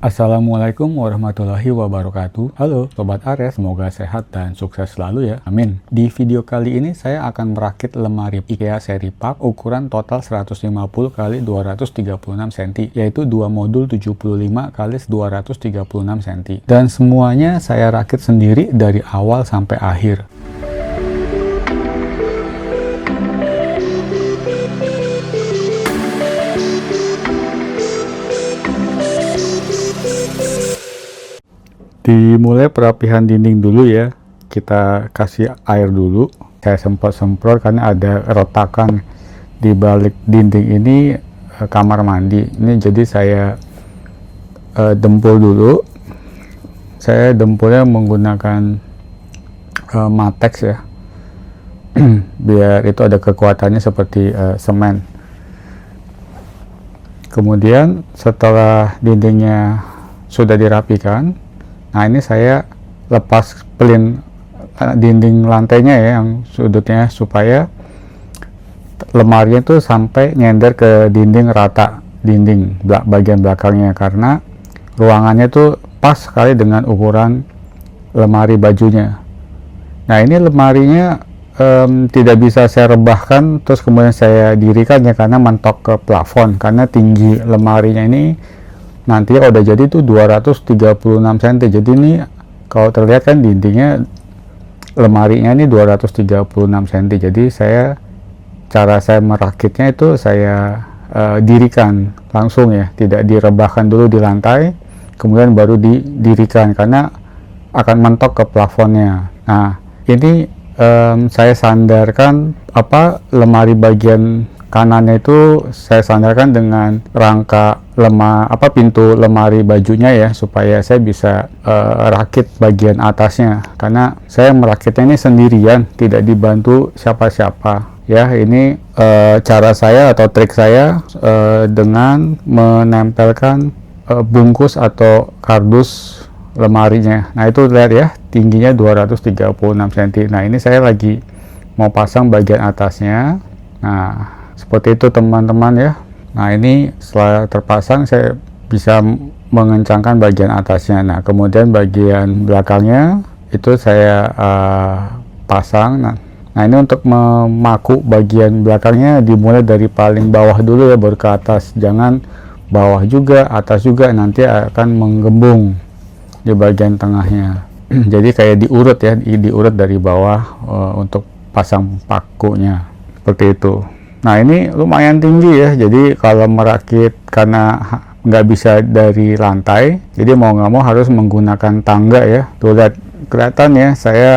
Assalamualaikum warahmatullahi wabarakatuh. Halo Sobat Ares, semoga sehat dan sukses selalu ya. Amin. Di video kali ini saya akan merakit lemari IKEA seri Park ukuran total 150 x 236 cm, yaitu 2 modul 75 x 236 cm. Dan semuanya saya rakit sendiri dari awal sampai akhir. Dimulai perapihan dinding dulu ya, kita kasih air dulu. Saya semprot-semprot karena ada retakan di balik dinding ini, kamar mandi ini, jadi saya dempul dulu. Saya dempulnya menggunakan Matex ya, biar itu ada kekuatannya seperti semen. Kemudian setelah dindingnya sudah dirapikan, nah ini saya lepas pelin dinding lantainya ya, yang sudutnya, supaya lemarinya itu sampai nyender ke dinding rata, dinding bagian belakangnya, karena ruangannya itu pas sekali dengan ukuran lemari bajunya. Nah ini lemarinya tidak bisa saya rebahkan terus kemudian saya dirikan ya, karena mentok ke plafon, karena tinggi lemarinya ini nanti udah jadi tuh 236 cm. Jadi ini kalau terlihat kan dindingnya, lemarinya ini 236 cm. Jadi cara saya merakitnya itu saya dirikan langsung ya, tidak direbahkan dulu di lantai kemudian baru didirikan, karena akan mentok ke plafonnya. Nah ini saya sandarkan lemari bagian kanannya itu saya sandarkan dengan rangka pintu lemari bajunya ya, supaya saya bisa rakit bagian atasnya, karena saya merakitnya ini sendirian, tidak dibantu siapa-siapa ya. Ini cara saya atau trik saya dengan menempelkan bungkus atau kardus lemarinya. Nah itu lihat ya, tingginya 236 cm. Nah ini saya lagi mau pasang bagian atasnya. Nah seperti itu teman-teman ya. Nah ini setelah terpasang saya bisa mengencangkan bagian atasnya. Nah kemudian bagian belakangnya itu saya pasang. Nah ini untuk memaku bagian belakangnya dimulai dari paling bawah dulu ya, baru ke atas. Jangan bawah juga, atas juga, nanti akan menggembung di bagian tengahnya. Jadi kayak diurut ya, diurut dari bawah untuk pasang pakunya seperti itu. Nah ini lumayan tinggi ya, jadi kalau merakit karena nggak bisa dari lantai, jadi mau nggak mau harus menggunakan tangga ya. Tuh lihat, kelihatan ya saya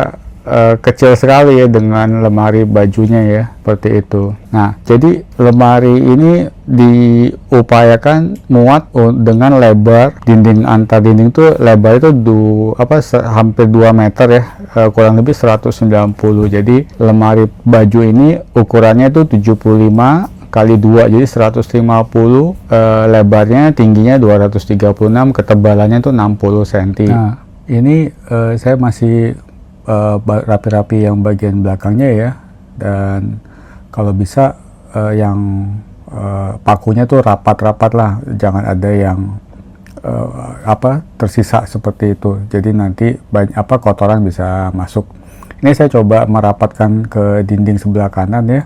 kecil sekali ya dengan lemari bajunya ya, seperti itu. Nah jadi lemari ini diupayakan muat dengan lebar dinding, antar dinding tuh lebar itu hampir 2 meter ya, kurang lebih 190. Jadi lemari baju ini ukurannya itu 75 kali 2, jadi 150, lebarnya, tingginya 236, ketebalannya itu 60 cm. Nah ini saya masih rapi-rapi yang bagian belakangnya ya, dan kalau bisa yang pakunya tuh rapat-rapat lah, jangan ada yang tersisa seperti itu, jadi nanti kotoran bisa masuk. Ini saya coba merapatkan ke dinding sebelah kanan ya,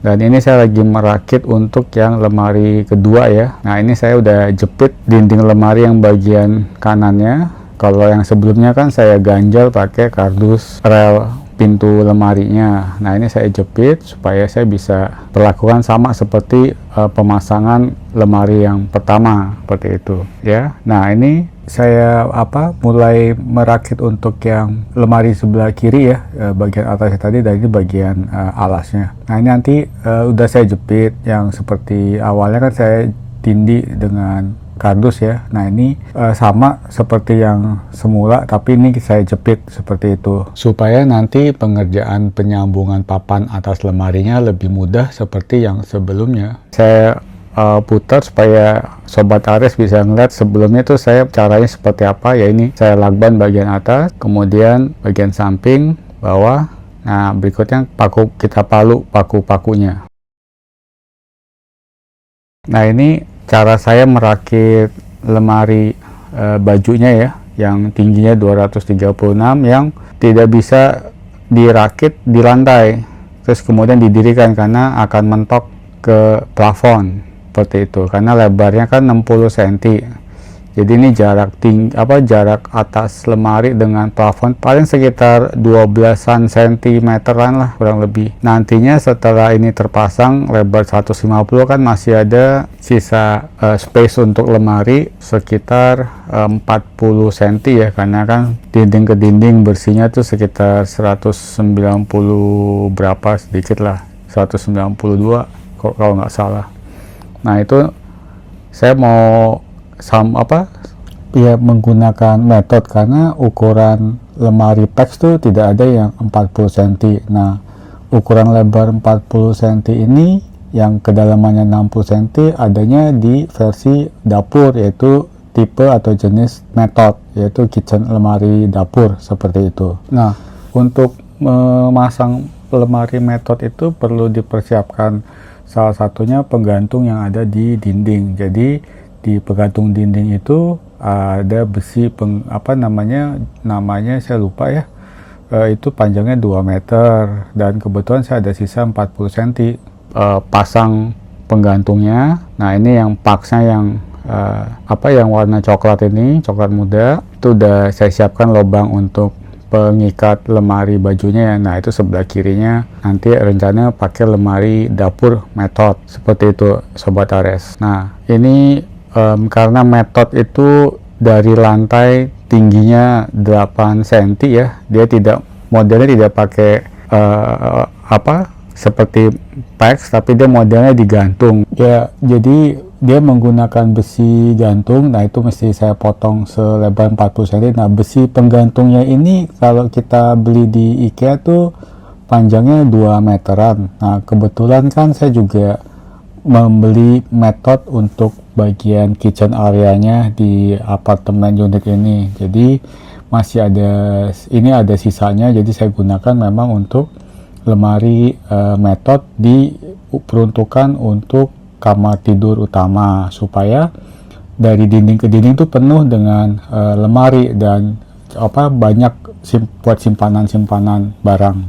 dan ini saya lagi merakit untuk yang lemari kedua ya. Nah ini saya udah jepit dinding lemari yang bagian kanannya. Kalau yang sebelumnya kan saya ganjal pakai kardus rel pintu lemarinya. Nah ini saya jepit supaya saya bisa perlakukan sama seperti pemasangan lemari yang pertama, seperti itu ya. Nah ini saya mulai merakit untuk yang lemari sebelah kiri ya, bagian atasnya tadi, dan ini bagian alasnya. Nah ini nanti udah saya jepit. Yang seperti awalnya kan saya tindih dengan kardus ya. Nah ini sama seperti yang semula, tapi ini saya jepit seperti itu supaya nanti pengerjaan penyambungan papan atas lemarinya lebih mudah seperti yang sebelumnya. Saya putar supaya Sobat Ares bisa ngeliat sebelumnya tuh saya caranya seperti apa ya. Ini saya lakban bagian atas, kemudian bagian samping, bawah. Nah berikutnya kita palu paku-pakunya. Nah ini cara saya merakit lemari bajunya ya, yang tingginya 236 yang tidak bisa dirakit di lantai terus kemudian didirikan karena akan mentok ke plafon seperti itu, karena lebarnya kan 60 cm. Jadi ini jarak jarak atas lemari dengan plafon paling sekitar 12-an cm-an lah kurang lebih. Nantinya setelah ini terpasang lebar 150 kan masih ada sisa space untuk lemari sekitar 40 cm ya, karena kan dinding ke dinding bersihnya tuh sekitar 190 berapa sedikit lah, 192 kalau nggak salah. Nah itu saya mau menggunakan metode karena ukuran lemari PEX itu tidak ada yang 40 cm. Nah ukuran lebar 40 cm ini yang kedalamannya 60 cm adanya di versi dapur, yaitu tipe atau jenis metode, yaitu kitchen lemari dapur seperti itu. Nah untuk memasang lemari metode itu perlu dipersiapkan salah satunya penggantung yang ada di dinding. Jadi di penggantung dinding itu ada besi namanya saya lupa ya, itu panjangnya 2 meter dan kebetulan saya ada sisa 40 cm. Pasang penggantungnya, nah ini yang paksnya yang yang warna coklat ini, coklat muda, itu udah saya siapkan lubang untuk pengikat lemari bajunya ya. Nah itu sebelah kirinya nanti rencananya pakai lemari dapur metode seperti itu Sobat Ares. Nah ini karena metode itu dari lantai tingginya 8 cm ya, dia modelnya tidak pakai seperti PEX, tapi dia modelnya digantung ya, jadi dia menggunakan besi gantung. Nah itu mesti saya potong selebar 40 cm. Nah besi penggantungnya ini kalau kita beli di IKEA tuh panjangnya 2 meteran. Nah kebetulan kan saya juga membeli metode untuk bagian kitchen areanya di apartemen unit ini, jadi masih ada sisanya, jadi saya gunakan memang untuk lemari metode diperuntukkan untuk kamar tidur utama supaya dari dinding ke dinding itu penuh dengan lemari dan banyak buat simpanan barang.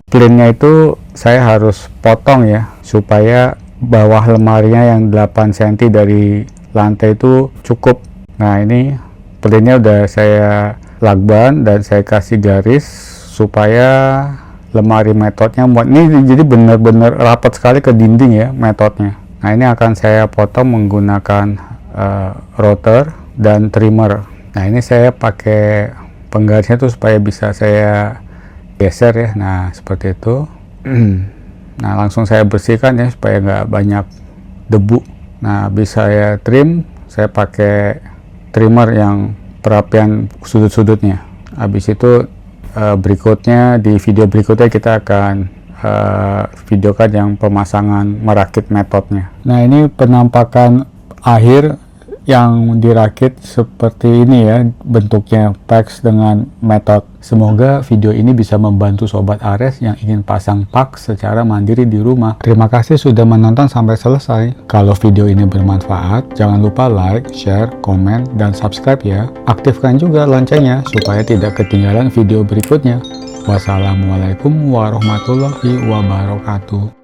Plainnya itu saya harus potong ya supaya bawah lemarinya yang 8 cm dari lantai itu cukup. Nah ini plainnya udah saya lakban dan saya kasih garis supaya lemari metodenya ini jadi benar-benar rapat sekali ke dinding ya metodenya. Nah ini akan saya potong menggunakan router dan trimmer. Nah ini saya pakai penggarisnya tuh supaya bisa saya geser ya. Nah seperti itu. Nah langsung saya bersihkan ya supaya nggak banyak debu. Nah habis saya trim, saya pakai trimmer yang perapian sudut-sudutnya. Habis itu berikutnya di video berikutnya kita akan videokan yang pemasangan merakit metodenya. Nah ini penampakan akhir yang dirakit seperti ini ya bentuknya PEX dengan metode. Semoga video ini bisa membantu Sobat Ares yang ingin pasang PAX secara mandiri di rumah. Terima kasih sudah menonton sampai selesai. Kalau video ini bermanfaat, jangan lupa like, share, komen, dan subscribe ya. Aktifkan juga loncengnya supaya tidak ketinggalan video berikutnya. Wassalamualaikum warahmatullahi wabarakatuh.